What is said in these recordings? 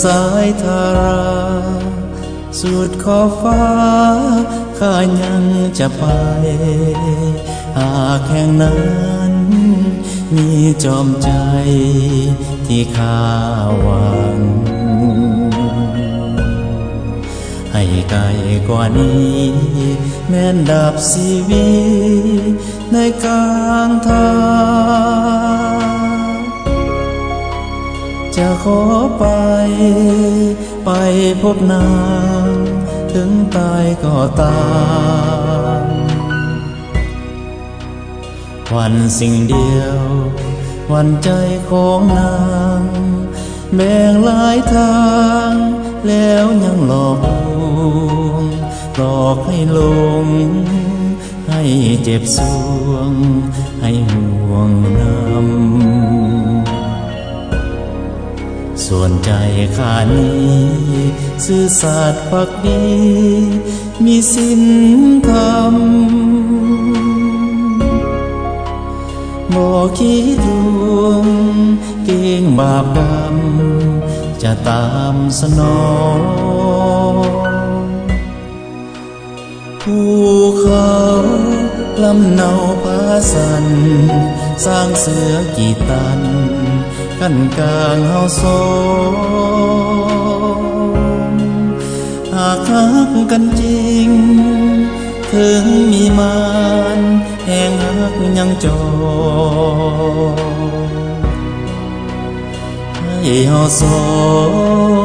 สายทาราสุดขอบฟ้าข้ายังจะไปหากแห่งนั้นมีจอมใจที่ข้าหวังให้ไกลกว่านี้แม้นดับชีวิตในกลางทางจะขอไปพบนางถึงตายก็ตามวันสิ่งเดียววันใจของนางแบ่งหลายทางแล้วยังหลอกลวงหลอกให้หลงให้เจ็บสวงให้ห่วงนำส่วนใจข้านี้ซื่อสัตย์ภักดีมีศีลธรรมบ่คิดลวงเก่งบาปกรรมจะตามสนองภูเขาลำเนาพาสันสร้างเสือกี่ตันกันกลางเฮาสองหากรักกันจริงถึงมีมารแห่งหักยังจองให้เฮาสอ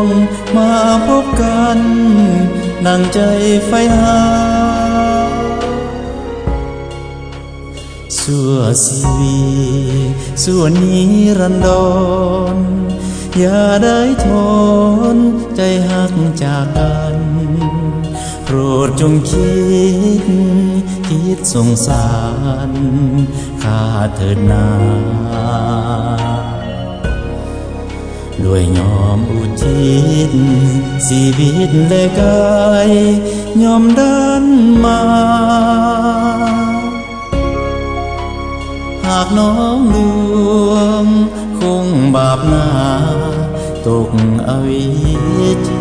งมาพบกันดังใจไฟหาชั่วชีวิตชั่วนิรันดรอย่าได้ทนใจหักจากกันโปรดจงคิดสงสารข้าเถิดนาด้วยยอมอุทิศชีวิตและกายยอมดันมาหากน้องลวงคงบาปหนาตกอวิจี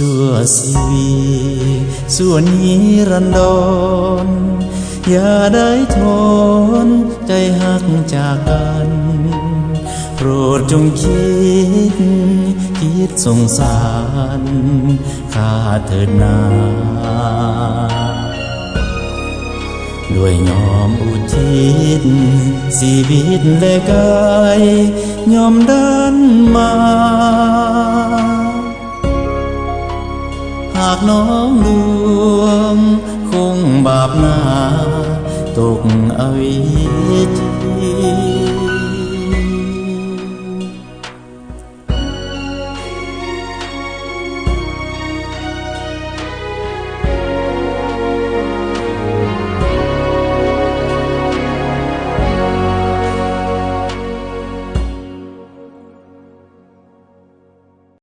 ชั่วชีวิตชั่วนิรันดรอย่าได้ทนใจหักจากกันโปรดจงคิดสงสารข้าเถิดนาด้วยยอมอุทิศชีวิตและกายยอมดันมาหากน้องลวงคงบาปหนาตกอวิจี